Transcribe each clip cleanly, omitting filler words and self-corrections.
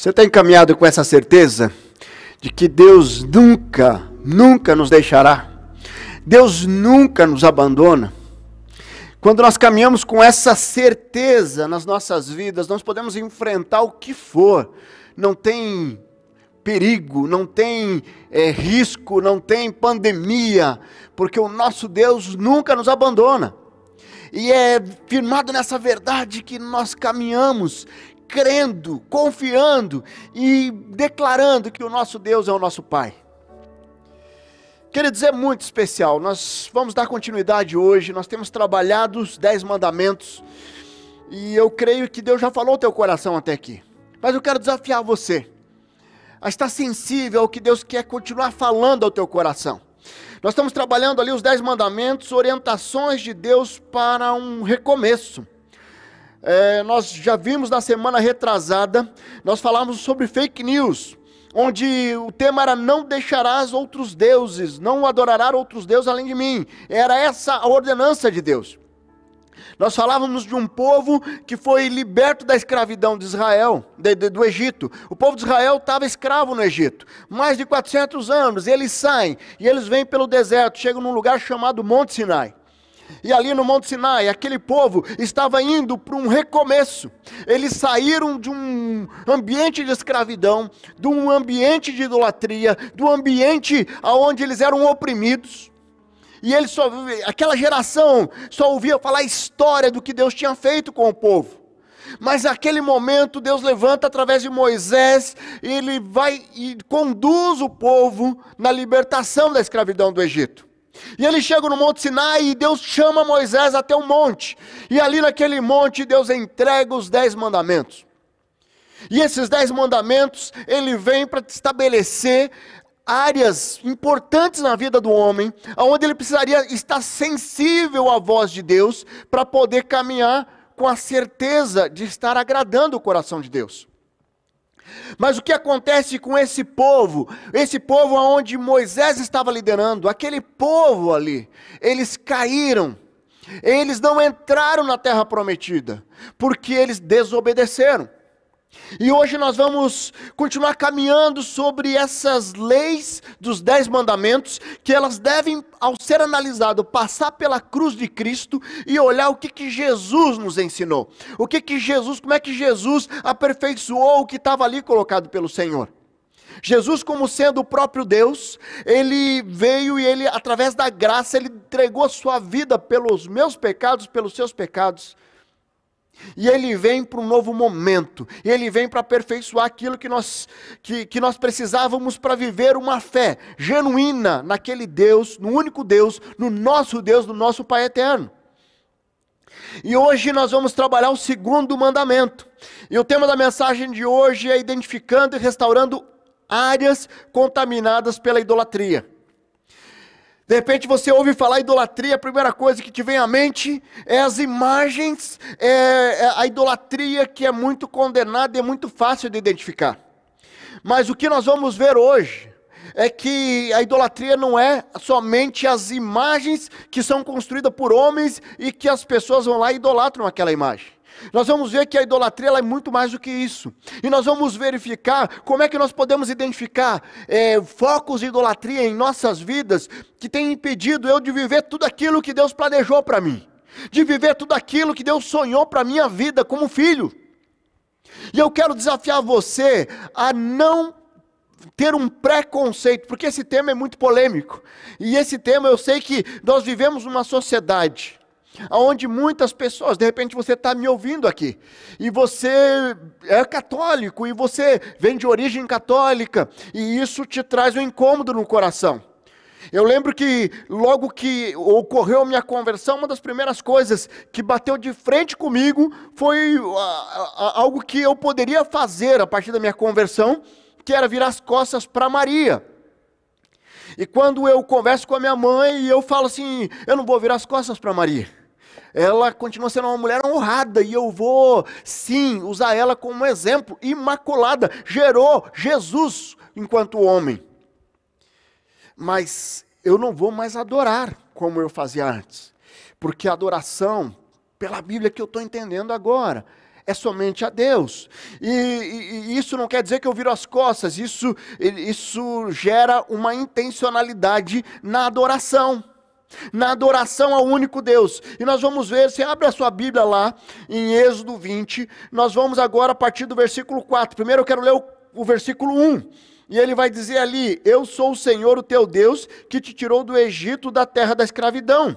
Você tem caminhado com essa certeza de que Deus nunca nos deixará? Deus nunca nos abandona? Quando nós caminhamos com essa certeza nas nossas vidas, nós podemos enfrentar o que for. Não tem perigo, não tem risco, não tem pandemia, porque o nosso Deus nunca nos abandona. E é firmado nessa verdade que nós caminhamos, crendo, confiando e declarando que o nosso Deus é o nosso Pai. Queridos, é muito especial. Nós vamos dar continuidade hoje. Nós temos trabalhado os 10 mandamentos e eu creio que Deus já falou ao teu coração até aqui. Mas eu quero desafiar você a estar sensível ao que Deus quer continuar falando ao teu coração. Nós estamos trabalhando ali os 10 mandamentos, orientações de Deus para um recomeço. Nós já vimos na semana retrasada, nós falamos sobre fake news, onde o tema era: não deixarás outros deuses, não adorarás outros deuses além de mim. Era essa a ordenança de Deus. Nós falávamos de um povo que foi liberto da escravidão de Israel, do Egito. O povo de Israel estava escravo no Egito, mais de 400 anos, e eles saem, e eles vêm pelo deserto, chegam num lugar chamado Monte Sinai. E ali no Monte Sinai, aquele povo estava indo para um recomeço. Eles saíram de um ambiente de escravidão, de um ambiente de idolatria, do ambiente onde eles eram oprimidos. E eles aquela geração só ouvia falar a história do que Deus tinha feito com o povo. Mas naquele momento Deus levanta através de Moisés, e ele vai e conduz o povo na libertação da escravidão do Egito. E eles chegam no Monte Sinai e Deus chama Moisés até um monte. E ali naquele monte Deus entrega os 10 mandamentos. E esses 10 mandamentos, ele vem para estabelecer áreas importantes na vida do homem, onde ele precisaria estar sensível à voz de Deus, para poder caminhar com a certeza de estar agradando o coração de Deus. Mas o que acontece com esse povo onde Moisés estava liderando, aquele povo ali, eles caíram, eles não entraram na terra prometida, porque eles desobedeceram. E hoje nós vamos continuar caminhando sobre essas leis dos 10 mandamentos, que elas devem, ao ser analisado, passar pela cruz de Cristo e olhar o que Jesus nos ensinou. Como é que Jesus aperfeiçoou o que estava ali colocado pelo Senhor. Jesus, como sendo o próprio Deus, ele veio e ele, através da graça, ele entregou a sua vida pelos meus pecados, pelos seus pecados. E ele vem para um novo momento, e ele vem para aperfeiçoar aquilo que nós precisávamos para viver uma fé genuína naquele Deus, no único Deus, no nosso Pai eterno. E hoje nós vamos trabalhar o 2º mandamento, e o tema da mensagem de hoje é identificando e restaurando áreas contaminadas pela idolatria. De repente você ouve falar idolatria, a primeira coisa que te vem à mente é as imagens, a idolatria que é muito condenada e é muito fácil de identificar. Mas o que nós vamos ver hoje é que a idolatria não é somente as imagens que são construídas por homens e que as pessoas vão lá e idolatram aquela imagem. Nós vamos ver que a idolatria ela é muito mais do que isso. E nós vamos verificar como é que nós podemos identificar focos de idolatria em nossas vidas que têm impedido eu de viver tudo aquilo que Deus planejou para mim. De viver tudo aquilo que Deus sonhou para a minha vida como filho. E eu quero desafiar você a não ter um preconceito, porque esse tema é muito polêmico. E esse tema eu sei que nós vivemos numa sociedade onde muitas pessoas, de repente você está me ouvindo aqui, e você é católico, e você vem de origem católica, e isso te traz um incômodo no coração. Eu lembro que logo que ocorreu a minha conversão, uma das primeiras coisas que bateu de frente comigo foi algo que eu poderia fazer a partir da minha conversão, que era virar as costas para Maria. E quando eu converso com a minha mãe, eu falo assim: eu não vou virar as costas para Maria. Ela continua sendo uma mulher honrada e eu vou, sim, usar ela como exemplo. Imaculada, gerou Jesus enquanto homem. Mas eu não vou mais adorar como eu fazia antes. Porque a adoração, pela Bíblia que eu estou entendendo agora, é somente a Deus. E isso não quer dizer que eu viro as costas, isso gera uma intencionalidade na adoração. Na adoração ao único Deus. E nós vamos ver, você abre a sua Bíblia lá, em Êxodo 20, nós vamos agora a partir do versículo 4. Primeiro eu quero ler o versículo 1. E ele vai dizer ali: eu sou o Senhor, o teu Deus, que te tirou do Egito, da terra da escravidão.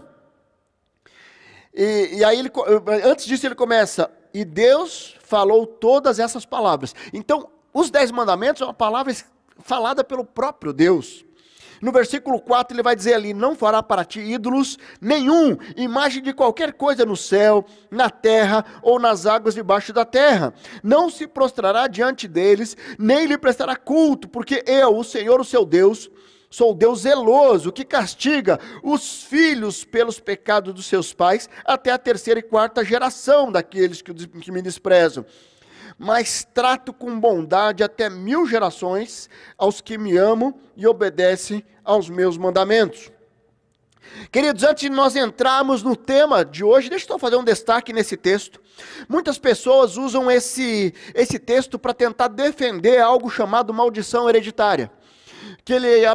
E aí, antes disso ele começa: e Deus falou todas essas palavras. Então, os 10 mandamentos é uma palavra falada pelo próprio Deus. No versículo 4 ele vai dizer ali: não fará para ti ídolos nenhum, imagem de qualquer coisa no céu, na terra ou nas águas debaixo da terra. Não se prostrará diante deles, nem lhe prestará culto, porque eu, o Senhor, o seu Deus, sou o Deus zeloso, que castiga os filhos pelos pecados dos seus pais, até a 3ª e 4ª geração daqueles que me desprezam. Mas trato com bondade até 1000 gerações aos que me amam e obedecem aos meus mandamentos. Queridos, antes de nós entrarmos no tema de hoje, deixa eu só fazer um destaque nesse texto. Muitas pessoas usam esse texto para tentar defender algo chamado maldição hereditária. Que ele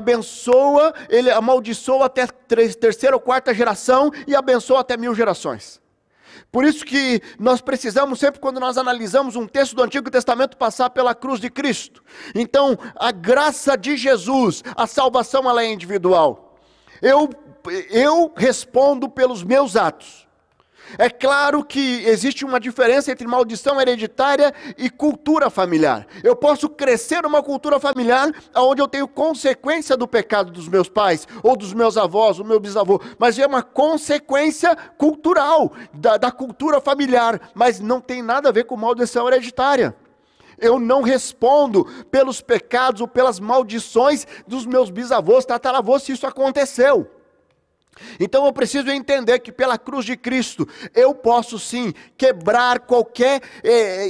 amaldiçoa até 3ª ou 4ª geração e abençoa até 1000 gerações. Por isso que nós precisamos sempre, quando nós analisamos um texto do Antigo Testamento, passar pela cruz de Cristo. Então, a graça de Jesus, a salvação, ela é individual. Eu respondo pelos meus atos. É claro que existe uma diferença entre maldição hereditária e cultura familiar. Eu posso crescer numa cultura familiar onde eu tenho consequência do pecado dos meus pais, ou dos meus avós, do meu bisavô, mas é uma consequência cultural, da cultura familiar, mas não tem nada a ver com maldição hereditária. Eu não respondo pelos pecados ou pelas maldições dos meus bisavôs, tataravôs, se isso aconteceu. Então eu preciso entender que pela cruz de Cristo eu posso sim quebrar qualquer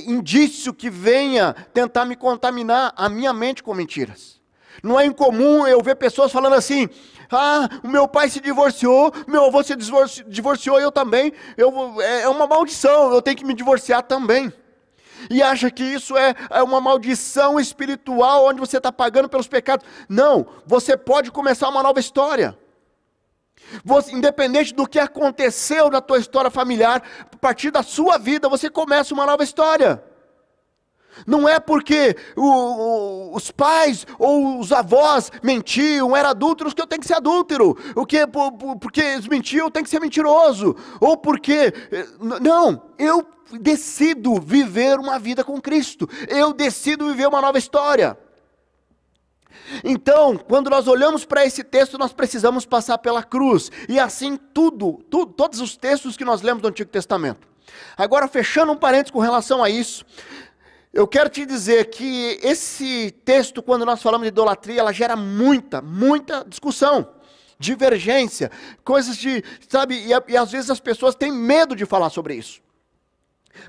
indício que venha tentar me contaminar a minha mente com mentiras. Não é incomum eu ver pessoas falando assim: o meu pai se divorciou, meu avô se divorciou, eu também, é uma maldição, eu tenho que me divorciar também. E acha que isso é uma maldição espiritual, onde você está pagando pelos pecados. Não, você pode começar uma nova história. Você, independente do que aconteceu na tua história familiar, a partir da sua vida, você começa uma nova história. Não é porque os pais ou os avós mentiam, eram adúlteros, que eu tenho que ser adúltero. Porque eles mentiam, eu tenho que ser mentiroso. Ou porque... Não, eu decido viver uma vida com Cristo. Eu decido viver uma nova história. Então, quando nós olhamos para esse texto, nós precisamos passar pela cruz. E assim todos os textos que nós lemos do Antigo Testamento. Agora, fechando um parênteses com relação a isso, eu quero te dizer que esse texto, quando nós falamos de idolatria, ela gera muita discussão, divergência, coisas de, sabe, e às vezes as pessoas têm medo de falar sobre isso.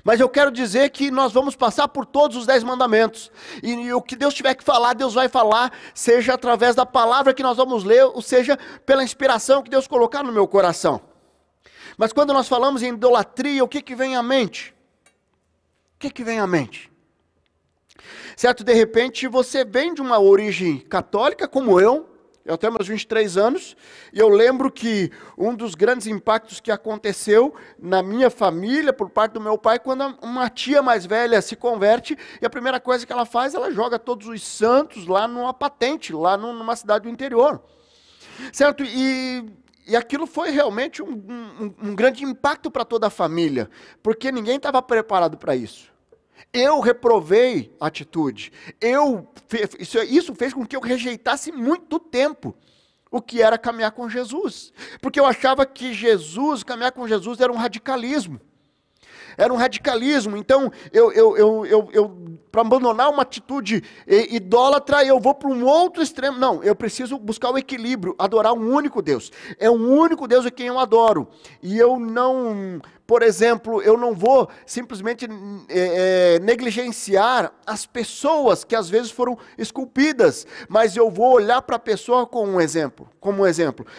Mas eu quero dizer que nós vamos passar por todos os 10 mandamentos. E o que Deus tiver que falar, Deus vai falar, seja através da palavra que nós vamos ler, ou seja, pela inspiração que Deus colocar no meu coração. Mas quando nós falamos em idolatria, o que vem à mente? O que vem à mente? Certo, de repente você vem de uma origem católica, como eu tenho meus 23 anos, e eu lembro que um dos grandes impactos que aconteceu na minha família, por parte do meu pai, quando uma tia mais velha se converte, e a primeira coisa que ela faz, ela joga todos os santos lá numa patente, lá numa cidade do interior. Certo? E aquilo foi realmente um grande impacto para toda a família, porque ninguém estava preparado para isso. Eu reprovei a atitude, isso fez com que eu rejeitasse muito tempo o que era caminhar com Jesus, porque eu achava que caminhar com Jesus era um radicalismo, então eu para abandonar uma atitude idólatra, eu vou para um outro extremo. Não, eu preciso buscar o equilíbrio, adorar um único Deus. É um único Deus a quem eu adoro. E eu não, por exemplo, eu não vou simplesmente negligenciar as pessoas que às vezes foram esculpidas, mas eu vou olhar para a pessoa como um exemplo.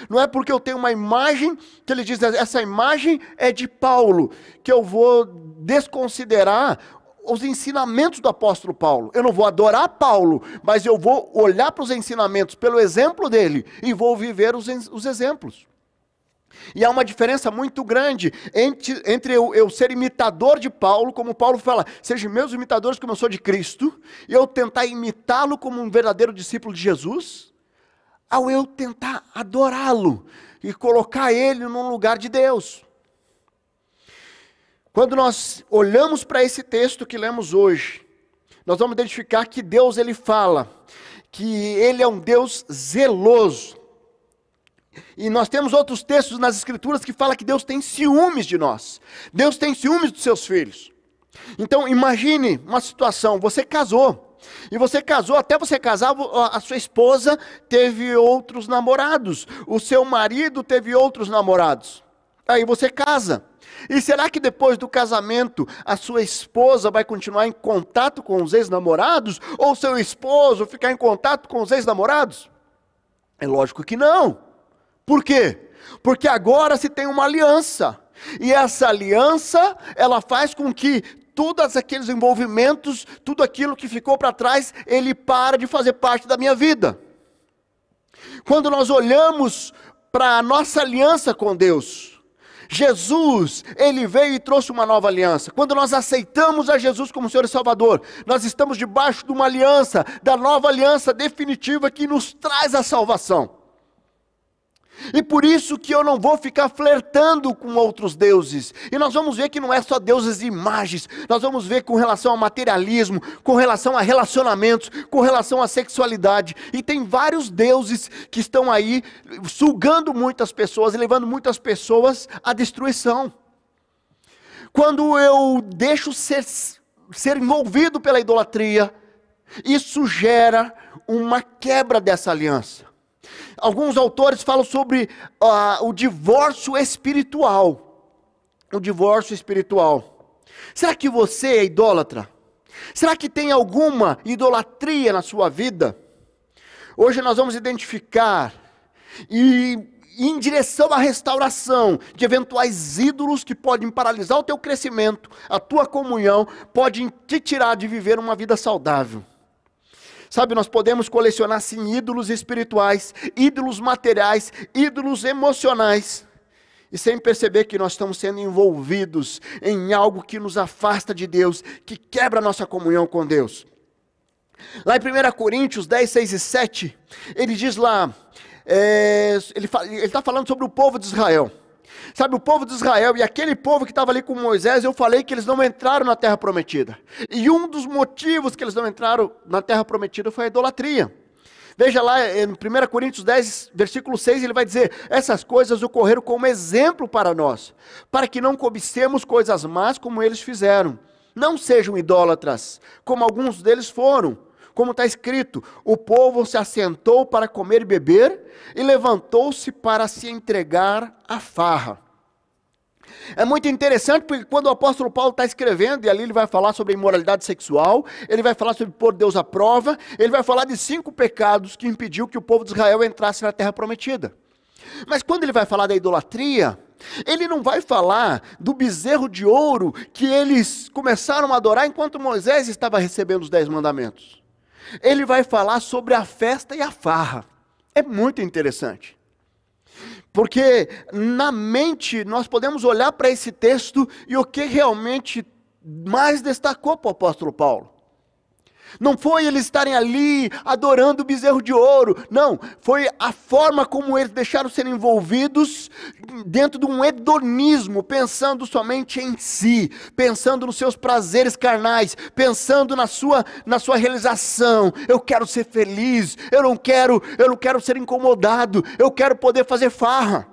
Não é porque eu tenho uma imagem que ele diz, essa imagem é de Paulo, que eu vou desconsiderar os ensinamentos do apóstolo Paulo. Eu não vou adorar Paulo, mas eu vou olhar para os ensinamentos pelo exemplo dele e vou viver os exemplos. E há uma diferença muito grande entre eu ser imitador de Paulo, como Paulo fala, sejam meus imitadores como eu sou de Cristo, e eu tentar imitá-lo como um verdadeiro discípulo de Jesus, ao eu tentar adorá-lo e colocar ele num lugar de Deus. Quando nós olhamos para esse texto que lemos hoje, nós vamos identificar que Deus, ele fala que ele é um Deus zeloso. E nós temos outros textos nas Escrituras que falam que Deus tem ciúmes de nós. Deus tem ciúmes dos seus filhos. Então imagine uma situação, você casou. E você casou, até você casar, a sua esposa teve outros namorados. O seu marido teve outros namorados. Aí você casa. E será que depois do casamento a sua esposa vai continuar em contato com os ex-namorados? Ou seu esposo ficar em contato com os ex-namorados? É lógico que não. Por quê? Porque agora se tem uma aliança. E essa aliança, ela faz com que todos aqueles envolvimentos, tudo aquilo que ficou para trás, ele para de fazer parte da minha vida. Quando nós olhamos para a nossa aliança com Deus, Jesus, ele veio e trouxe uma nova aliança. Quando nós aceitamos a Jesus como Senhor e Salvador, nós estamos debaixo de uma aliança, da nova aliança definitiva que nos traz a salvação. E por isso que eu não vou ficar flertando com outros deuses. E nós vamos ver que não é só deuses de imagens. Nós vamos ver com relação ao materialismo, com relação a relacionamentos, com relação à sexualidade. E tem vários deuses que estão aí sugando muitas pessoas e levando muitas pessoas à destruição. Quando eu deixo ser envolvido pela idolatria, isso gera uma quebra dessa aliança. Alguns autores falam sobre o divórcio espiritual. O divórcio espiritual. Será que você é idólatra? Será que tem alguma idolatria na sua vida? Hoje nós vamos identificar e em direção à restauração de eventuais ídolos que podem paralisar o teu crescimento, a tua comunhão, podem te tirar de viver uma vida saudável. Sabe, nós podemos colecionar sim ídolos espirituais, ídolos materiais, ídolos emocionais, e sem perceber que nós estamos sendo envolvidos em algo que nos afasta de Deus, que quebra a nossa comunhão com Deus. Lá em 1 Coríntios 10, 6 e 7, ele diz lá, ele está falando sobre o povo de Israel. Sabe, o povo de Israel e aquele povo que estava ali com Moisés, eu falei que eles não entraram na terra prometida. E um dos motivos que eles não entraram na terra prometida foi a idolatria. Veja lá em 1 Coríntios 10, versículo 6, ele vai dizer, essas coisas ocorreram como exemplo para nós, para que não cobicemos coisas más como eles fizeram. Não sejam idólatras, como alguns deles foram. Como está escrito, o povo se assentou para comer e beber, e levantou-se para se entregar à farra. É muito interessante, porque quando o apóstolo Paulo está escrevendo, e ali ele vai falar sobre a imoralidade sexual, ele vai falar sobre pôr Deus à prova, ele vai falar de 5 pecados que impediu que o povo de Israel entrasse na terra prometida. Mas quando ele vai falar da idolatria, ele não vai falar do bezerro de ouro que eles começaram a adorar enquanto Moisés estava recebendo os 10 mandamentos. Ele vai falar sobre a festa e a farra. É muito interessante. Porque na mente nós podemos olhar para esse texto e o que realmente mais destacou para o apóstolo Paulo. Não foi eles estarem ali adorando o bezerro de ouro, não, foi a forma como eles deixaram ser envolvidos dentro de um hedonismo, pensando somente em si, pensando nos seus prazeres carnais, pensando na sua realização. Eu quero ser feliz, eu não quero ser incomodado, eu quero poder fazer farra.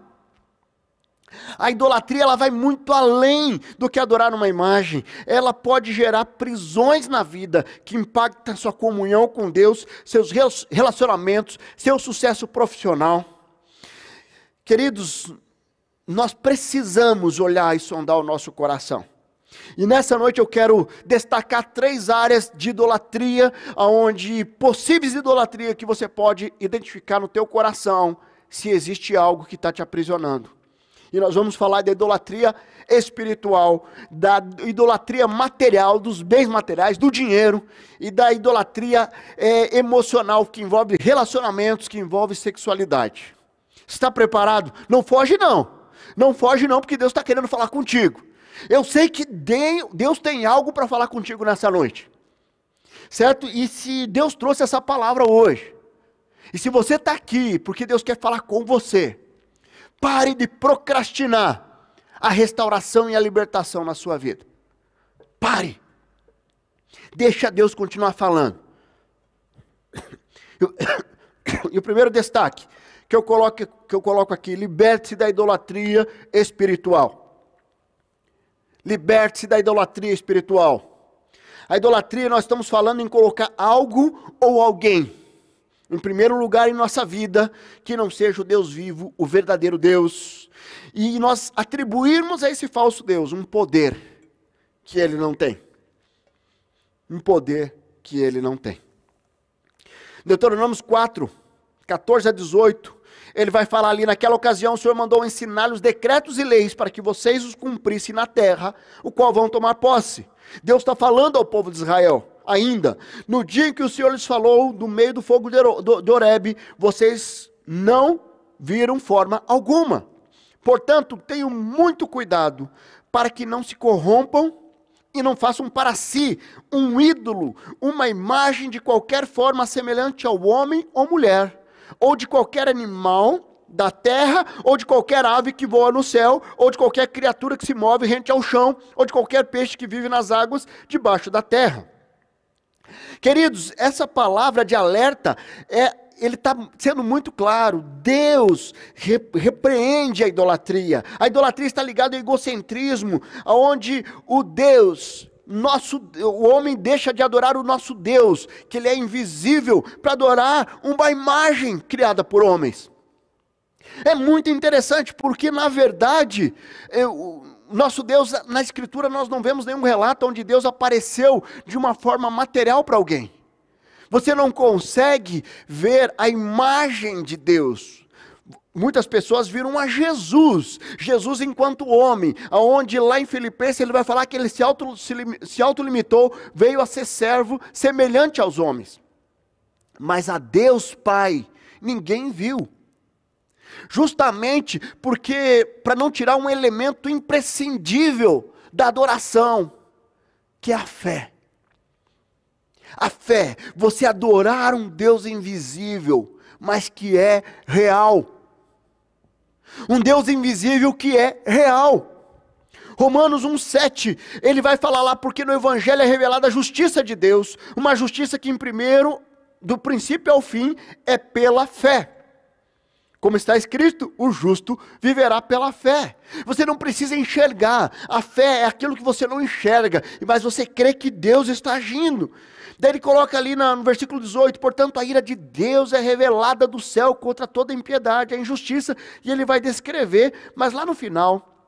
A idolatria, ela vai muito além do que adorar uma imagem. Ela pode gerar prisões na vida, que impactam a sua comunhão com Deus, seus relacionamentos, seu sucesso profissional. Queridos, nós precisamos olhar e sondar o nosso coração. E nessa noite eu quero destacar 3 áreas de idolatria, onde possíveis idolatria que você pode identificar no teu coração, se existe algo que está te aprisionando. E nós vamos falar da idolatria espiritual, da idolatria material, dos bens materiais, do dinheiro, e da idolatria emocional, que envolve relacionamentos, que envolve sexualidade. Está preparado? Não foge não. Não foge não, porque Deus está querendo falar contigo. Eu sei que Deus tem algo para falar contigo nessa noite. Certo? E se Deus trouxe essa palavra hoje, e se você está aqui porque Deus quer falar com você, pare de procrastinar a restauração e a libertação na sua vida. Pare. Deixa Deus continuar falando. E o primeiro destaque que eu coloco aqui: liberte-se da idolatria espiritual. Liberte-se da idolatria espiritual. A idolatria, nós estamos falando em colocar algo ou alguém em primeiro lugar em nossa vida, que não seja o Deus vivo, o verdadeiro Deus. E nós atribuirmos a esse falso Deus um poder que ele não tem. Um poder que ele não tem. Deuteronômio 4, 14 a 18, ele vai falar ali: naquela ocasião o Senhor mandou ensinar os decretos e leis para que vocês os cumprissem na terra, o qual vão tomar posse. Deus está falando ao povo de Israel ainda: no dia em que o Senhor lhes falou do meio do fogo de Horebe, vocês não viram forma alguma. Portanto, tenham muito cuidado para que não se corrompam e não façam para si um ídolo, uma imagem de qualquer forma semelhante ao homem ou mulher, ou de qualquer animal da terra, ou de qualquer ave que voa no céu, ou de qualquer criatura que se move rente ao chão, ou de qualquer peixe que vive nas águas debaixo da terra. Queridos, essa palavra de alerta, ele está sendo muito claro. Deus repreende a idolatria. A idolatria está ligada ao egocentrismo, onde o homem deixa de adorar o nosso Deus, que ele é invisível, para adorar uma imagem criada por homens. É muito interessante, porque na verdade, nosso Deus, na Escritura nós não vemos nenhum relato onde Deus apareceu de uma forma material para alguém. Você não consegue ver a imagem de Deus. Muitas pessoas viram a Jesus enquanto homem, aonde lá em Filipenses ele vai falar que ele se autolimitou, veio a ser servo semelhante aos homens. Mas a Deus Pai ninguém viu. Justamente porque, para não tirar um elemento imprescindível da adoração, que é a fé. A fé, você adorar um Deus invisível, mas que é real. Um Deus invisível que é real. Romanos 1,7, ele vai falar lá: porque no Evangelho é revelada a justiça de Deus, uma justiça que do princípio ao fim, é pela fé. Como está escrito, o justo viverá pela fé. Você não precisa enxergar. A fé é aquilo que você não enxerga, mas você crê que Deus está agindo. Daí ele coloca ali no versículo 18: portanto a ira de Deus é revelada do céu contra toda a impiedade, a injustiça. E ele vai descrever, mas lá no final,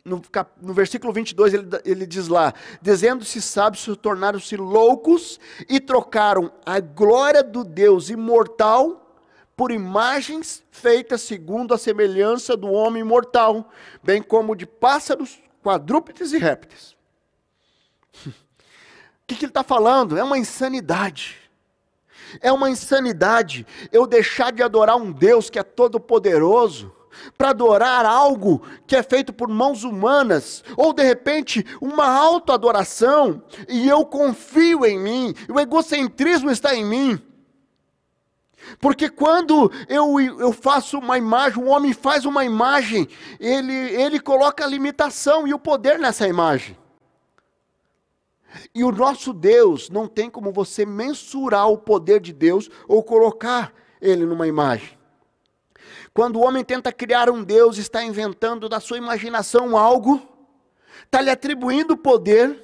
no versículo 22, ele diz lá: dizendo-se sábios, se tornaram-se loucos e trocaram a glória do Deus imortal por imagens feitas segundo a semelhança do homem mortal, bem como de pássaros, quadrúpedes e répteis. O que ele está falando? É uma insanidade. É uma insanidade eu deixar de adorar um Deus que é todo poderoso, para adorar algo que é feito por mãos humanas, ou de repente uma autoadoração, e eu confio em mim, o egocentrismo está em mim. Porque quando eu faço uma imagem, o homem faz uma imagem, ele coloca a limitação e o poder nessa imagem. E o nosso Deus, não tem como você mensurar o poder de Deus ou colocar ele numa imagem. Quando o homem tenta criar um Deus, está inventando da sua imaginação algo, está lhe atribuindo poder,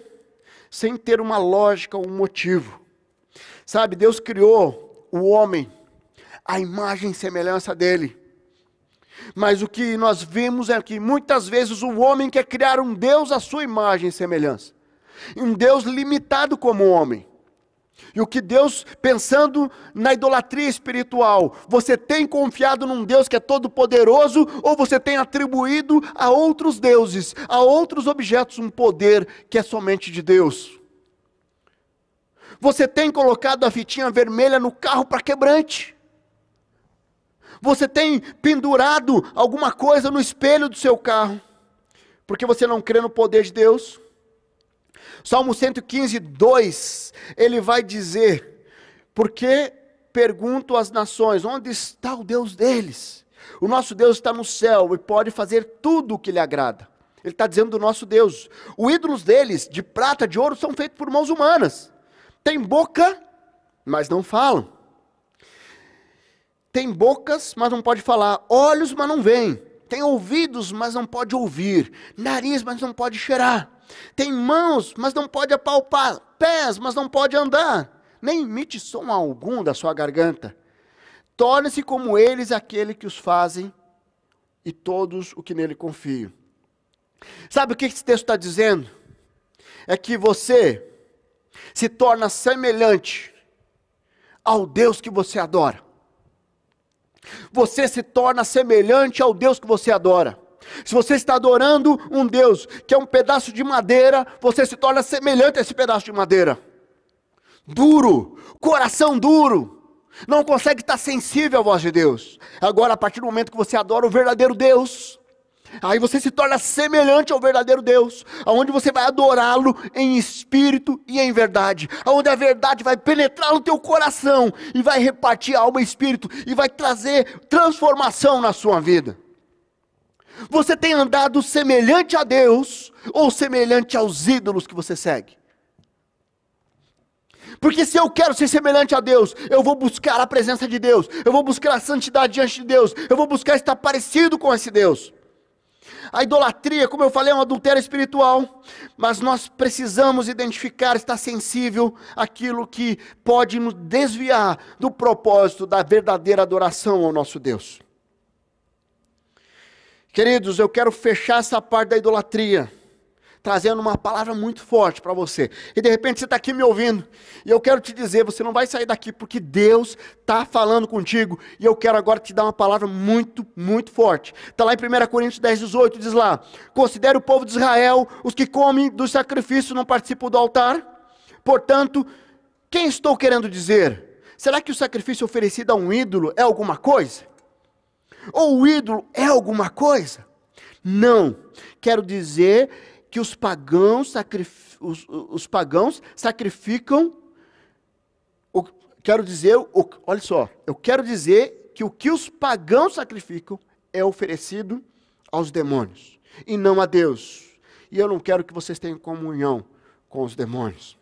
sem ter uma lógica ou um motivo. Sabe, Deus criou o homem, a imagem e semelhança dele. Mas o que nós vimos é que muitas vezes o homem quer criar um Deus à sua imagem e semelhança. Um Deus limitado como o homem. E o que Deus, pensando na idolatria espiritual, você tem confiado num Deus que é todo poderoso, ou você tem atribuído a outros deuses, a outros objetos um poder que é somente de Deus? Você tem colocado a fitinha vermelha no carro para quebrante? Você tem pendurado alguma coisa no espelho do seu carro, porque você não crê no poder de Deus? Salmo 115, 2, ele vai dizer: porque pergunto às nações, onde está o Deus deles? O nosso Deus está no céu e pode fazer tudo o que lhe agrada. Ele está dizendo do nosso Deus. Os ídolos deles, de prata, de ouro, são feitos por mãos humanas. Tem boca, mas não falam. Tem bocas, mas não pode falar. Olhos, mas não veem. Tem ouvidos, mas não pode ouvir. Nariz, mas não pode cheirar. Tem mãos, mas não pode apalpar. Pés, mas não pode andar. Nem emite som algum da sua garganta. Torne-se como eles aquele que os fazem e todos o que nele confiam. Sabe o que esse texto está dizendo? É que você se torna semelhante ao Deus que você adora. Você se torna semelhante ao Deus que você adora. Se você está adorando um Deus que é um pedaço de madeira, você se torna semelhante a esse pedaço de madeira. Duro, coração duro, não consegue estar sensível à voz de Deus. Agora, a partir do momento que você adora o verdadeiro Deus, aí você se torna semelhante ao verdadeiro Deus, aonde você vai adorá-lo em espírito e em verdade, aonde a verdade vai penetrar no teu coração e vai repartir alma e espírito e vai trazer transformação na sua vida. Você tem andado semelhante a Deus ou semelhante aos ídolos que você segue? Porque se eu quero ser semelhante a Deus, eu vou buscar a presença de Deus, eu vou buscar a santidade diante de Deus, eu vou buscar estar parecido com esse Deus. A idolatria, como eu falei, é um adultério espiritual, mas nós precisamos identificar, estar sensível àquilo que pode nos desviar do propósito da verdadeira adoração ao nosso Deus. Queridos, eu quero fechar essa parte da idolatria, trazendo uma palavra muito forte para você. E de repente você está aqui me ouvindo, e eu quero te dizer, você não vai sair daqui, porque Deus está falando contigo, e eu quero agora te dar uma palavra muito, muito forte. Está lá em 1 Coríntios 10, 18, diz lá: considere o povo de Israel, os que comem do sacrifício não participam do altar. Portanto, quem estou querendo dizer? Será que o sacrifício oferecido a um ídolo é alguma coisa? Ou o ídolo é alguma coisa? Não, quero dizer que os pagãos sacrificam, olha só, eu quero dizer que o que os pagãos sacrificam é oferecido aos demônios, e não a Deus. E eu não quero que vocês tenham comunhão com os demônios.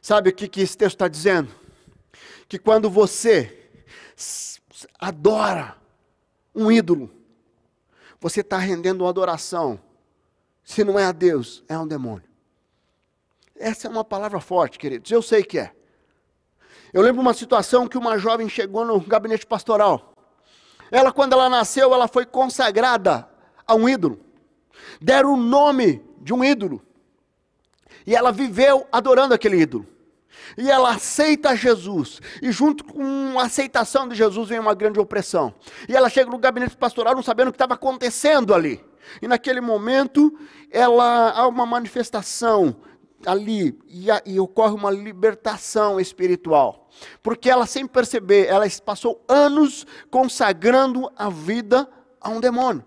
Sabe o que esse texto está dizendo? Que quando você adora um ídolo, você está rendendo uma adoração. Se não é a Deus, é um demônio. Essa é uma palavra forte, queridos, eu sei que é. Eu lembro uma situação que uma jovem chegou no gabinete pastoral. Ela, quando ela nasceu, ela foi consagrada a um ídolo. Deram o nome de um ídolo. E ela viveu adorando aquele ídolo. E ela aceita Jesus, e junto com a aceitação de Jesus vem uma grande opressão. E ela chega no gabinete pastoral não sabendo o que estava acontecendo ali. E naquele momento, há uma manifestação ali, e ocorre uma libertação espiritual. Porque ela, sem perceber, ela passou anos consagrando a vida a um demônio.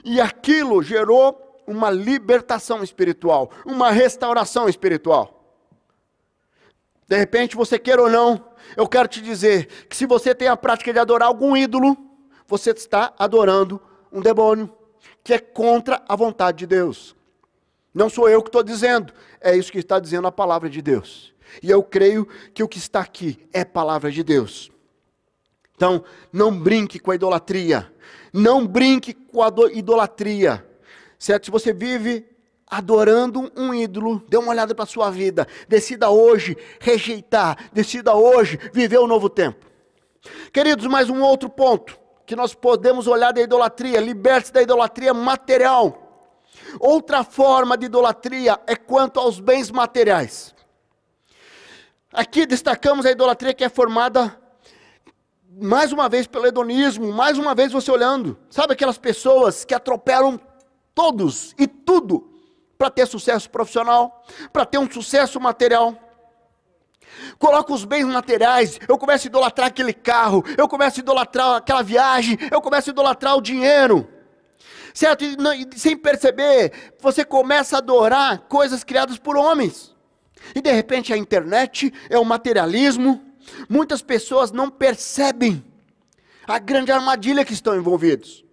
E aquilo gerou uma libertação espiritual, uma restauração espiritual. De repente, você queira ou não, eu quero te dizer que se você tem a prática de adorar algum ídolo, você está adorando um demônio, que é contra a vontade de Deus. Não sou eu que estou dizendo, é isso que está dizendo a palavra de Deus. E eu creio que o que está aqui é palavra de Deus. Então, não brinque com a idolatria. Não brinque com a idolatria. Certo? Se você vive adorando um ídolo, dê uma olhada para a sua vida. Decida hoje rejeitar. Decida hoje viver um novo tempo. Queridos, mais um outro ponto que nós podemos olhar da idolatria. Liberte-se da idolatria material. Outra forma de idolatria é quanto aos bens materiais. Aqui destacamos a idolatria que é formada mais uma vez pelo hedonismo, mais uma vez você olhando, sabe aquelas pessoas que atropelam todos e tudo para ter sucesso profissional, para ter um sucesso material. Coloca os bens materiais, eu começo a idolatrar aquele carro, eu começo a idolatrar aquela viagem, eu começo a idolatrar o dinheiro. Certo? E sem perceber, você começa a adorar coisas criadas por homens. E de repente a internet é o materialismo. Muitas pessoas não percebem a grande armadilha que estão envolvidos.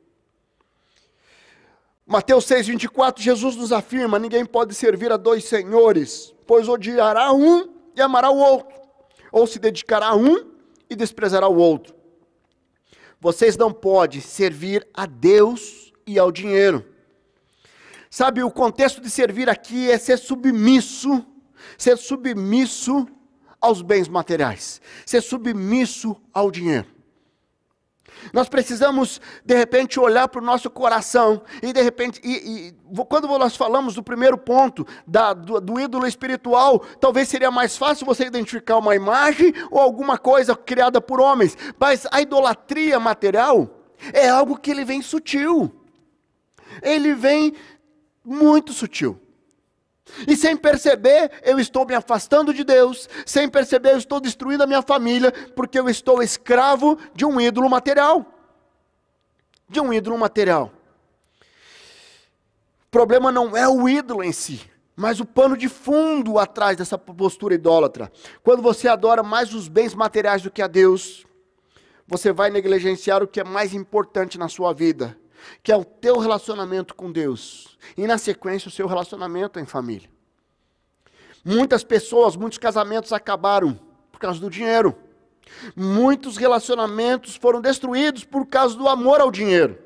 Mateus 6,24, Jesus nos afirma: ninguém pode servir a dois senhores, pois odiará um e amará o outro, ou se dedicará a um e desprezará o outro. Vocês não podem servir a Deus e ao dinheiro. Sabe, o contexto de servir aqui é ser submisso aos bens materiais, ser submisso ao dinheiro. Nós precisamos, de repente, olhar para o nosso coração, e de repente, quando nós falamos do primeiro ponto, do ídolo espiritual, talvez seria mais fácil você identificar uma imagem, ou alguma coisa criada por homens, mas a idolatria material, é algo que ele vem sutil, ele vem muito sutil. E sem perceber, eu estou me afastando de Deus. Sem perceber, eu estou destruindo a minha família, porque eu estou escravo de um ídolo material. De um ídolo material. O problema não é o ídolo em si, mas o pano de fundo atrás dessa postura idólatra. Quando você adora mais os bens materiais do que a Deus, você vai negligenciar o que é mais importante na sua vida, que é o teu relacionamento com Deus, e na sequência o seu relacionamento em família. Muitas pessoas, muitos casamentos acabaram por causa do dinheiro. Muitos relacionamentos foram destruídos por causa do amor ao dinheiro.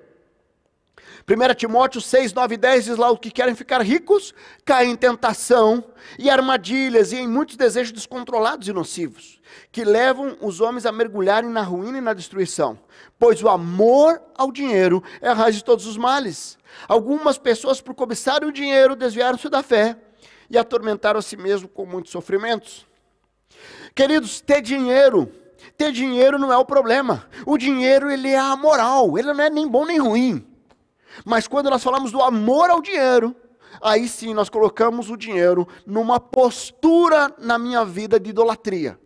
1 Timóteo 6, 9 e 10 diz lá: os que querem ficar ricos caem em tentação e armadilhas e em muitos desejos descontrolados e nocivos, que levam os homens a mergulharem na ruína e na destruição. Pois o amor ao dinheiro é a raiz de todos os males. Algumas pessoas, por cobiçarem o dinheiro, desviaram-se da fé e atormentaram a si mesmo com muitos sofrimentos. Queridos, ter dinheiro não é o problema. O dinheiro, ele é amoral, ele não é nem bom nem ruim. Mas quando nós falamos do amor ao dinheiro, aí sim nós colocamos o dinheiro numa postura na minha vida de idolatria.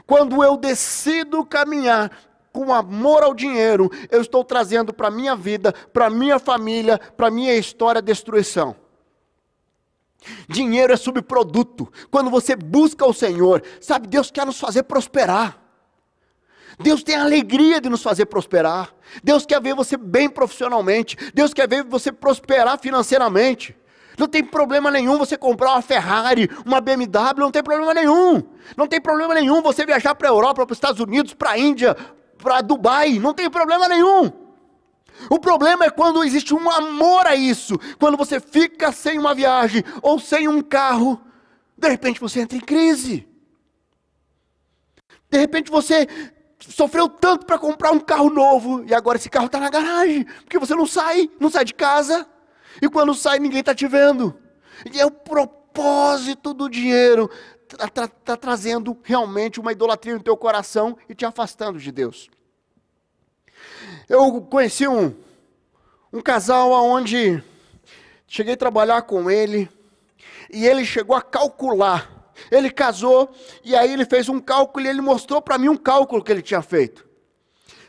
Quando eu decido caminhar com amor ao dinheiro, eu estou trazendo para a minha vida, para a minha família, para a minha história, destruição. Dinheiro é subproduto. Quando você busca o Senhor, sabe, Deus quer nos fazer prosperar. Deus tem a alegria de nos fazer prosperar. Deus quer ver você bem profissionalmente. Deus quer ver você prosperar financeiramente. Não tem problema nenhum você comprar uma Ferrari, uma BMW, não tem problema nenhum. Não tem problema nenhum você viajar para a Europa, para os Estados Unidos, para a Índia, para Dubai, não tem problema nenhum. O problema é quando existe um amor a isso. Quando você fica sem uma viagem ou sem um carro, de repente você entra em crise. De repente você sofreu tanto para comprar um carro novo e agora esse carro está na garagem, porque você não sai de casa, e quando sai ninguém está te vendo. E é o propósito do dinheiro, está trazendo realmente uma idolatria no teu coração e te afastando de Deus. Eu conheci um casal onde cheguei a trabalhar com ele, e ele chegou a calcular. Ele casou, e aí ele fez um cálculo, e ele mostrou para mim um cálculo que ele tinha feito.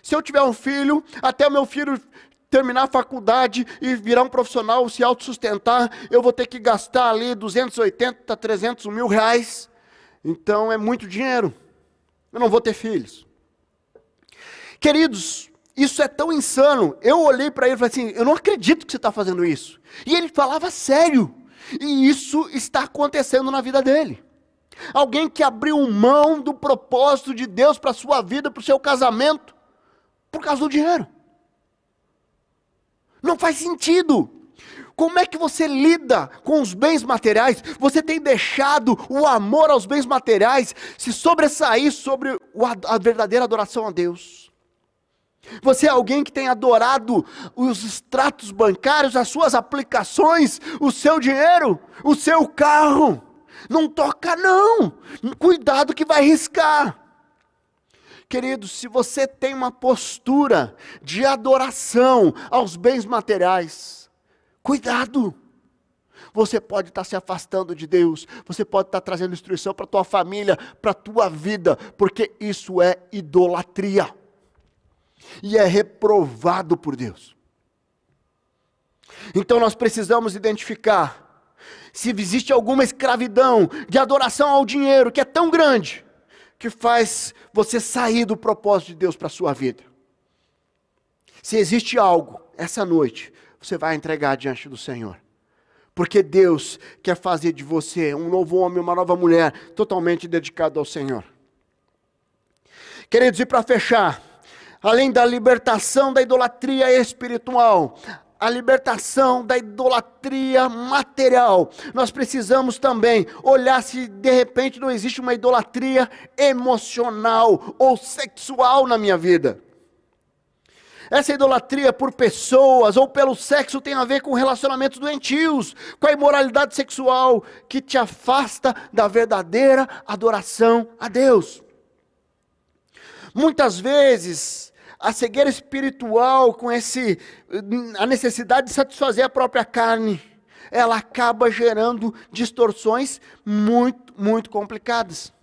Se eu tiver um filho, até o meu filho terminar a faculdade e virar um profissional, se autossustentar, eu vou ter que gastar ali 280, 300 mil reais. Então é muito dinheiro. Eu não vou ter filhos. Queridos, isso é tão insano. Eu olhei para ele e falei assim: eu não acredito que você está fazendo isso. E ele falava sério. E isso está acontecendo na vida dele. Alguém que abriu mão do propósito de Deus para a sua vida, para o seu casamento, por causa do dinheiro. Não faz sentido. Como é que você lida com os bens materiais? Você tem deixado o amor aos bens materiais se sobressair sobre a verdadeira adoração a Deus? Você é alguém que tem adorado os extratos bancários, as suas aplicações, o seu dinheiro, o seu carro? Não toca não, cuidado que vai riscar. Queridos, se você tem uma postura de adoração aos bens materiais, cuidado, você pode estar se afastando de Deus, você pode estar trazendo destruição para a tua família, para a tua vida, porque isso é idolatria, e é reprovado por Deus. Então nós precisamos identificar, se existe alguma escravidão de adoração ao dinheiro, que é tão grande, que faz você sair do propósito de Deus para a sua vida. Se existe algo, essa noite, você vai entregar diante do Senhor. Porque Deus quer fazer de você um novo homem, uma nova mulher, totalmente dedicado ao Senhor. Queridos, e para fechar, além da libertação da idolatria espiritual, a libertação da idolatria material, nós precisamos também olhar se de repente não existe uma idolatria emocional ou sexual na minha vida. Essa idolatria por pessoas ou pelo sexo tem a ver com relacionamentos doentios, com a imoralidade sexual que te afasta da verdadeira adoração a Deus. Muitas vezes, a cegueira espiritual com a necessidade de satisfazer a própria carne, ela acaba gerando distorções muito, muito complicadas.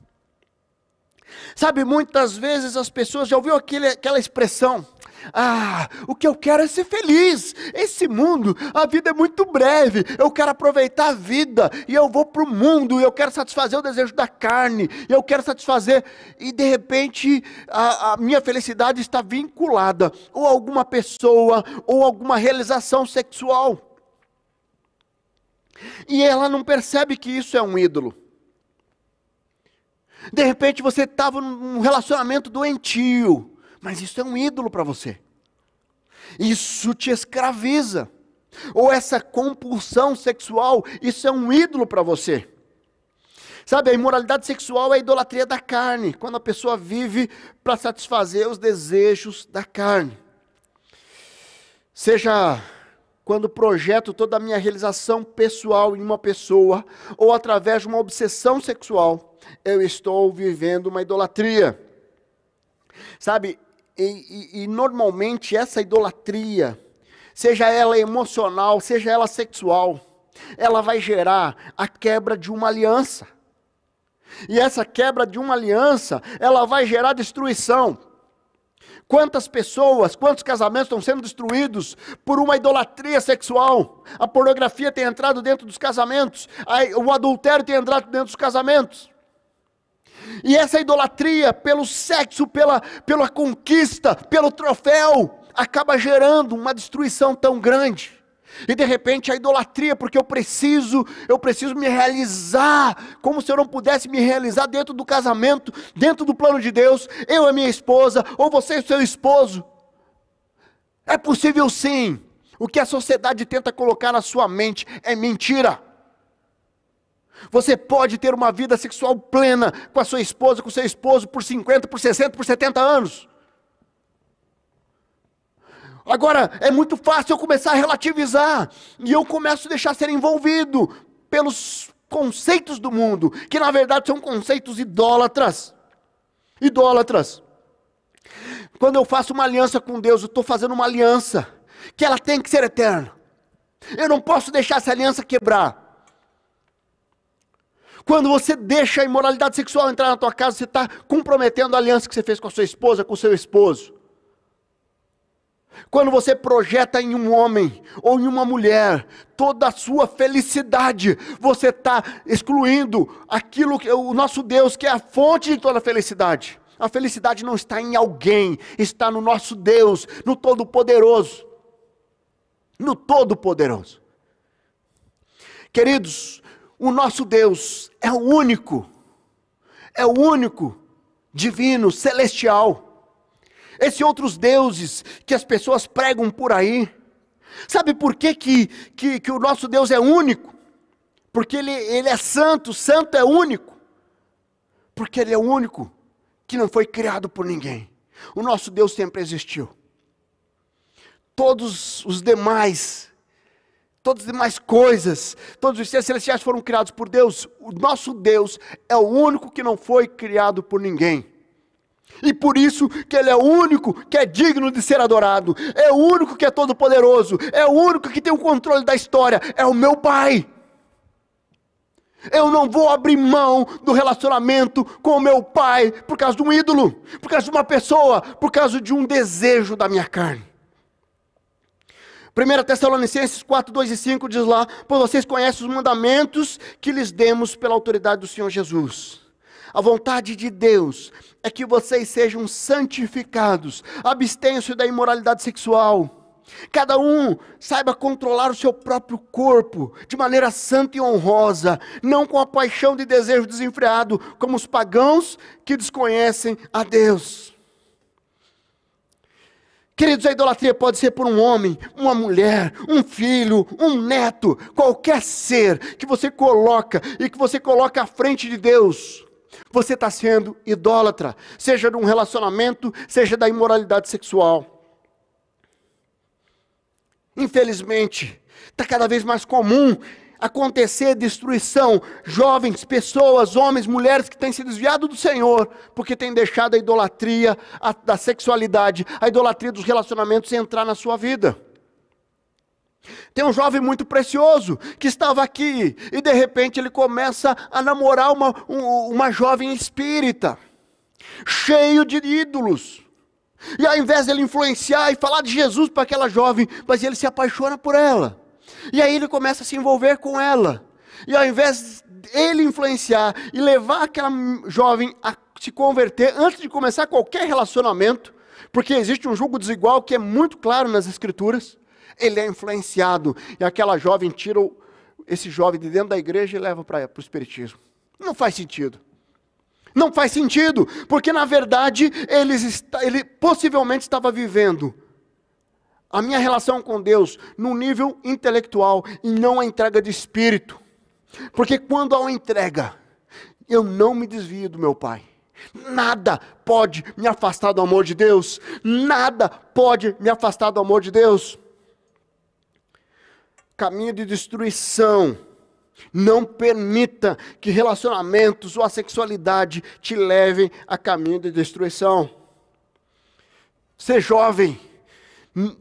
Sabe, muitas vezes as pessoas, já ouviu aquela expressão, o que eu quero é ser feliz, esse mundo, a vida é muito breve, eu quero aproveitar a vida, e eu vou para o mundo, e eu quero satisfazer o desejo da carne, e eu quero satisfazer, e de repente a minha felicidade está vinculada, ou a alguma pessoa, ou alguma realização sexual, e ela não percebe que isso é um ídolo. De repente você estava num relacionamento doentio, mas isso é um ídolo para você. Isso te escraviza. Ou essa compulsão sexual, isso é um ídolo para você. Sabe, a imoralidade sexual é a idolatria da carne, quando a pessoa vive para satisfazer os desejos da carne. Seja quando projeto toda a minha realização pessoal em uma pessoa, ou através de uma obsessão sexual, eu estou vivendo uma idolatria. Sabe, e normalmente essa idolatria, seja ela emocional, seja ela sexual, ela vai gerar a quebra de uma aliança. E essa quebra de uma aliança, ela vai gerar destruição. Quantas pessoas, quantos casamentos estão sendo destruídos por uma idolatria sexual? A pornografia tem entrado dentro dos casamentos, o adultério tem entrado dentro dos casamentos. E essa idolatria pelo sexo, pela conquista, pelo troféu, acaba gerando uma destruição tão grande. E de repente a idolatria, porque eu preciso me realizar, como se eu não pudesse me realizar dentro do casamento, dentro do plano de Deus, eu e a minha esposa, ou você e o seu esposo. É possível sim. O que a sociedade tenta colocar na sua mente é mentira. Você pode ter uma vida sexual plena com a sua esposa, com o seu esposo, por 50, por 60, por 70 anos. Agora, é muito fácil eu começar a relativizar, e eu começo a deixar ser envolvido pelos conceitos do mundo, que na verdade são conceitos idólatras. Idólatras. Quando eu faço uma aliança com Deus, eu estou fazendo uma aliança, que ela tem que ser eterna. Eu não posso deixar essa aliança quebrar. Quando você deixa a imoralidade sexual entrar na tua casa, você está comprometendo a aliança que você fez com a sua esposa, com o seu esposo. Quando você projeta em um homem ou em uma mulher toda a sua felicidade, você está excluindo aquilo que o nosso Deus, que é a fonte de toda a felicidade. A felicidade não está em alguém, está no nosso Deus, no Todo-Poderoso. No Todo-Poderoso. Queridos, o nosso Deus é o único é o único, divino, celestial. Esses outros deuses que as pessoas pregam por aí, sabe por que o nosso Deus é único? Porque ele é santo, santo é único. Porque ele é o único que não foi criado por ninguém. O nosso Deus sempre existiu. Todas as demais coisas, todos os seres celestiais foram criados por Deus. O nosso Deus é o único que não foi criado por ninguém. E por isso que Ele é o único que é digno de ser adorado. É o único que é todo poderoso. É o único que tem o controle da história. É o meu Pai. Eu não vou abrir mão do relacionamento com o meu Pai por causa de um ídolo, por causa de uma pessoa, por causa de um desejo da minha carne. 1 Tessalonicenses 4, 2 e 5 diz lá: pois vocês conhecem os mandamentos que lhes demos pela autoridade do Senhor Jesus. A vontade de Deus é que vocês sejam santificados, abstenham-se da imoralidade sexual. Cada um saiba controlar o seu próprio corpo de maneira santa e honrosa, não com a paixão de desejo desenfreado, como os pagãos que desconhecem a Deus. Queridos, a idolatria pode ser por um homem, uma mulher, um filho, um neto, qualquer ser que você coloca e que você coloca à frente de Deus. Você está sendo idólatra, seja de um relacionamento, seja da imoralidade sexual. Infelizmente, está cada vez mais comum acontecer destruição. Jovens, pessoas, homens, mulheres que têm se desviado do Senhor, porque têm deixado a idolatria da sexualidade, a idolatria dos relacionamentos entrar na sua vida. Tem um jovem muito precioso que estava aqui e de repente ele começa a namorar uma jovem espírita, cheio de ídolos. E ao invés de ele influenciar e falar de Jesus para aquela jovem, mas ele se apaixona por ela. E aí ele começa a se envolver com ela. E ao invés de ele influenciar e levar aquela jovem a se converter antes de começar qualquer relacionamento, porque existe um julgo desigual que é muito claro nas Escrituras, ele é influenciado. E aquela jovem tira esse jovem de dentro da igreja e leva para o espiritismo. Não faz sentido. Não faz sentido, porque na verdade ele possivelmente estava vivendo a minha relação com Deus num nível intelectual e não a entrega de espírito. Porque quando há uma entrega, eu não me desvio do meu Pai. Nada pode me afastar do amor de Deus. Nada pode me afastar do amor de Deus. Caminho de destruição. Não permita que relacionamentos ou a sexualidade te levem a caminho de destruição. Ser jovem,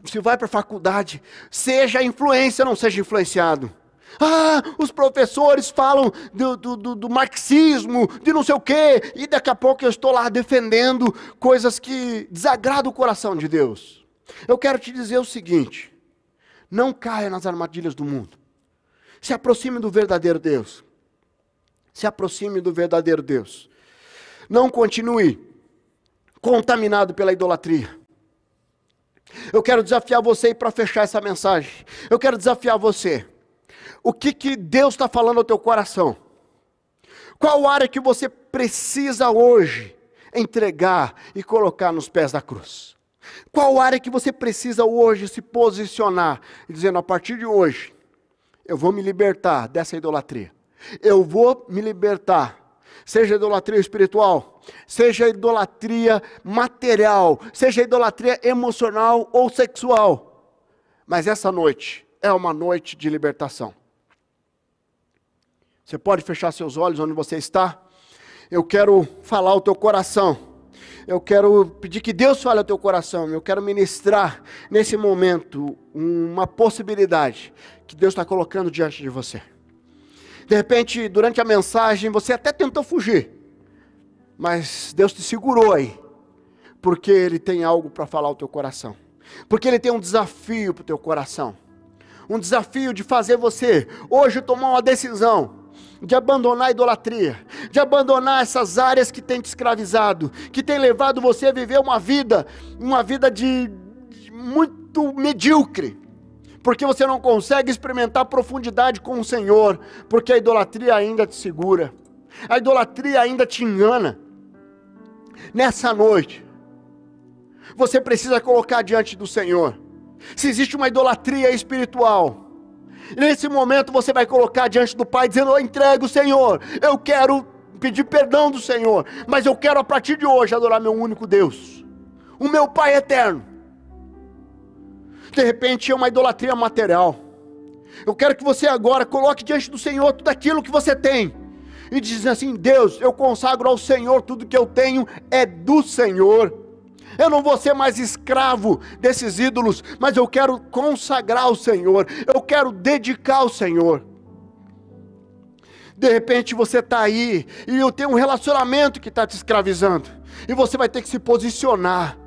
se vai para a faculdade, seja influência, não seja influenciado. Os professores falam do marxismo, de não sei o quê, e daqui a pouco eu estou lá defendendo coisas que desagradam o coração de Deus. Eu quero te dizer o seguinte: não caia nas armadilhas do mundo. Se aproxime do verdadeiro Deus. Se aproxime do verdadeiro Deus. Não continue contaminado pela idolatria. Eu quero desafiar você, e para fechar essa mensagem, eu quero desafiar você. O que Deus está falando ao teu coração? Qual área que você precisa hoje entregar e colocar nos pés da cruz? Qual área que você precisa hoje se posicionar, dizendo: a partir de hoje, eu vou me libertar dessa idolatria. Eu vou me libertar. Seja idolatria espiritual, seja idolatria material, seja idolatria emocional ou sexual. Mas essa noite é uma noite de libertação. Você pode fechar seus olhos onde você está? Eu quero falar ao teu coração. Eu quero pedir que Deus fale ao teu coração. Eu quero ministrar nesse momento uma possibilidade que Deus está colocando diante de você. De repente, durante a mensagem, você até tentou fugir, mas Deus te segurou aí, porque Ele tem algo para falar ao teu coração, porque Ele tem um desafio para o teu coração, um desafio de fazer você hoje tomar uma decisão, de abandonar a idolatria, de abandonar essas áreas que têm te escravizado, que têm levado você a viver uma vida de muito medíocre, porque você não consegue experimentar profundidade com o Senhor, porque a idolatria ainda te segura. A idolatria ainda te engana. Nessa noite, você precisa colocar diante do Senhor. Se existe uma idolatria espiritual, nesse momento você vai colocar diante do Pai, dizendo: eu entrego, Senhor, eu quero pedir perdão do Senhor, mas eu quero a partir de hoje adorar meu único Deus, o meu Pai eterno. De repente é uma idolatria material. Eu quero que você agora coloque diante do Senhor tudo aquilo que você tem, e diz assim: Deus, eu consagro ao Senhor tudo que eu tenho, é do Senhor. Eu não vou ser mais escravo desses ídolos, mas eu quero consagrar ao Senhor, eu quero dedicar ao Senhor. De repente você está aí, e eu tenho um relacionamento que está te escravizando, e você vai ter que se posicionar.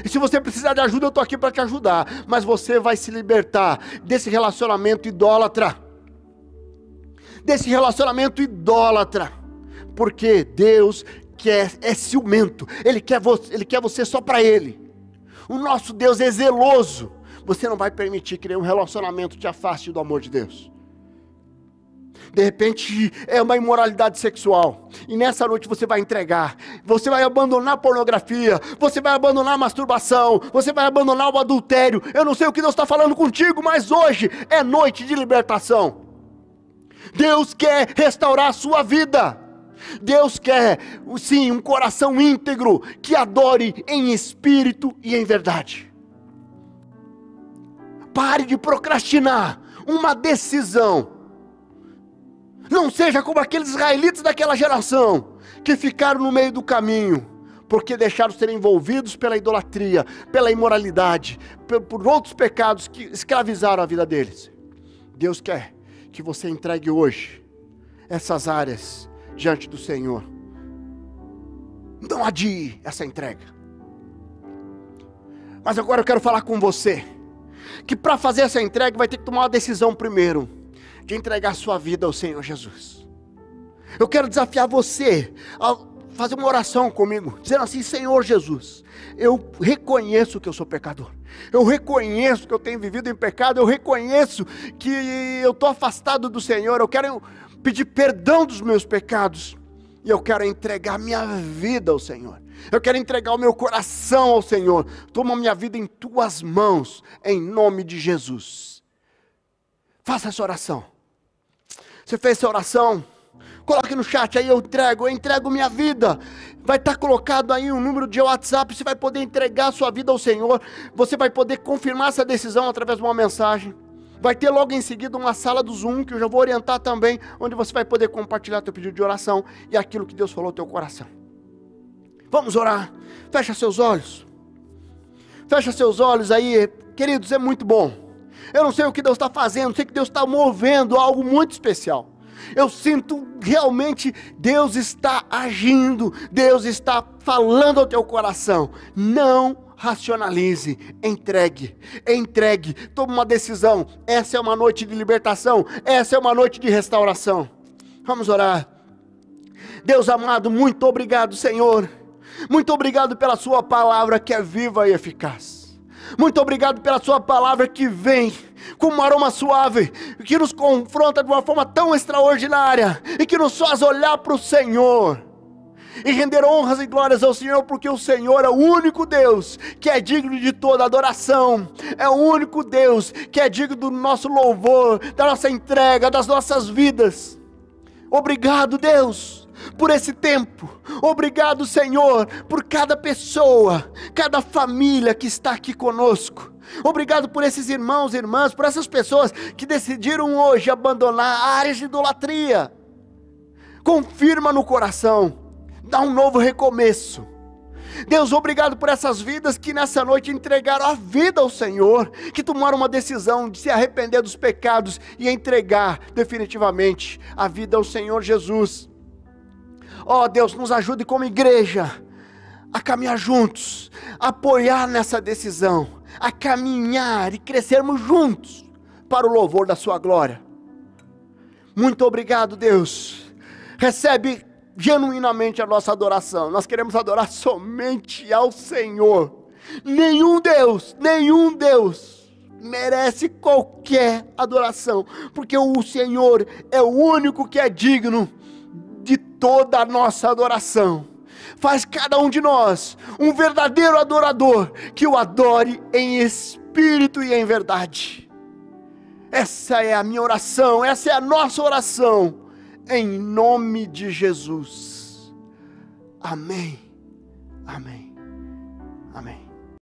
E se você precisar de ajuda, eu estou aqui para te ajudar, mas você vai se libertar desse relacionamento idólatra. Porque Deus é ciumento, Ele quer você só para Ele. O nosso Deus é zeloso. Você não vai permitir que nenhum relacionamento te afaste do amor de Deus. De repente é uma imoralidade sexual, e nessa noite você vai entregar, você vai abandonar a pornografia, você vai abandonar a masturbação, você vai abandonar o adultério. Eu não sei o que Deus está falando contigo, mas hoje é noite de libertação. Deus quer restaurar a sua vida. Deus quer, sim, um coração íntegro, que adore em espírito e em verdade. Pare de procrastinar uma decisão. Não seja como aqueles israelitas daquela geração, que ficaram no meio do caminho, porque deixaram ser envolvidos pela idolatria, pela imoralidade, por outros pecados que escravizaram a vida deles. Deus quer que você entregue hoje essas áreas diante do Senhor. Não adie essa entrega. Mas agora eu quero falar com você, que para fazer essa entrega vai ter que tomar uma decisão primeiro, de entregar sua vida ao Senhor Jesus. Eu quero desafiar você a fazer uma oração comigo, dizendo assim: Senhor Jesus, eu reconheço que eu sou pecador, eu reconheço que eu tenho vivido em pecado, eu reconheço que eu estou afastado do Senhor, eu quero pedir perdão dos meus pecados, e eu quero entregar minha vida ao Senhor, eu quero entregar o meu coração ao Senhor. Toma minha vida em tuas mãos, em nome de Jesus. Faça essa oração. Você fez essa oração? Coloque no chat aí: eu entrego minha vida. Vai estar colocado aí um número de WhatsApp, você vai poder entregar a sua vida ao Senhor. Você vai poder confirmar essa decisão através de uma mensagem. Vai ter logo em seguida uma sala do Zoom, que eu já vou orientar também, onde você vai poder compartilhar teu pedido de oração e aquilo que Deus falou no teu coração. Vamos orar. Fecha seus olhos. Fecha seus olhos aí, queridos, é muito bom. Eu não sei o que Deus está fazendo, sei que Deus está movendo algo muito especial. Eu sinto realmente, Deus está agindo, Deus está falando ao teu coração. Não racionalize, entregue, tome uma decisão. Essa é uma noite de libertação, essa é uma noite de restauração. Vamos orar. Deus amado, muito obrigado, Senhor. Muito obrigado pela sua palavra que é viva e eficaz. Muito obrigado pela sua palavra que vem como um aroma suave, que nos confronta de uma forma tão extraordinária, e que nos faz olhar para o Senhor, e render honras e glórias ao Senhor, porque o Senhor é o único Deus que é digno de toda adoração, é o único Deus que é digno do nosso louvor, da nossa entrega, das nossas vidas. Obrigado, Deus, por esse tempo. Obrigado, Senhor, por cada pessoa, cada família que está aqui conosco. Obrigado por esses irmãos e irmãs, por essas pessoas que decidiram hoje abandonar áreas de idolatria. Confirma no coração, dá um novo recomeço. Deus, obrigado por essas vidas que nessa noite entregaram a vida ao Senhor, que tomaram uma decisão de se arrepender dos pecados e entregar definitivamente a vida ao Senhor Jesus. Ó Deus, nos ajude como igreja a caminhar juntos, a apoiar nessa decisão, a caminhar e crescermos juntos para o louvor da sua glória. Muito obrigado, Deus. Recebe genuinamente a nossa adoração. Nós queremos adorar somente ao Senhor. Nenhum Deus merece qualquer adoração, porque o Senhor é o único que é digno de toda a nossa adoração. Faz cada um de nós um verdadeiro adorador, que o adore em espírito e em verdade. Essa é a minha oração, essa é a nossa oração, em nome de Jesus. Amém, amém, amém.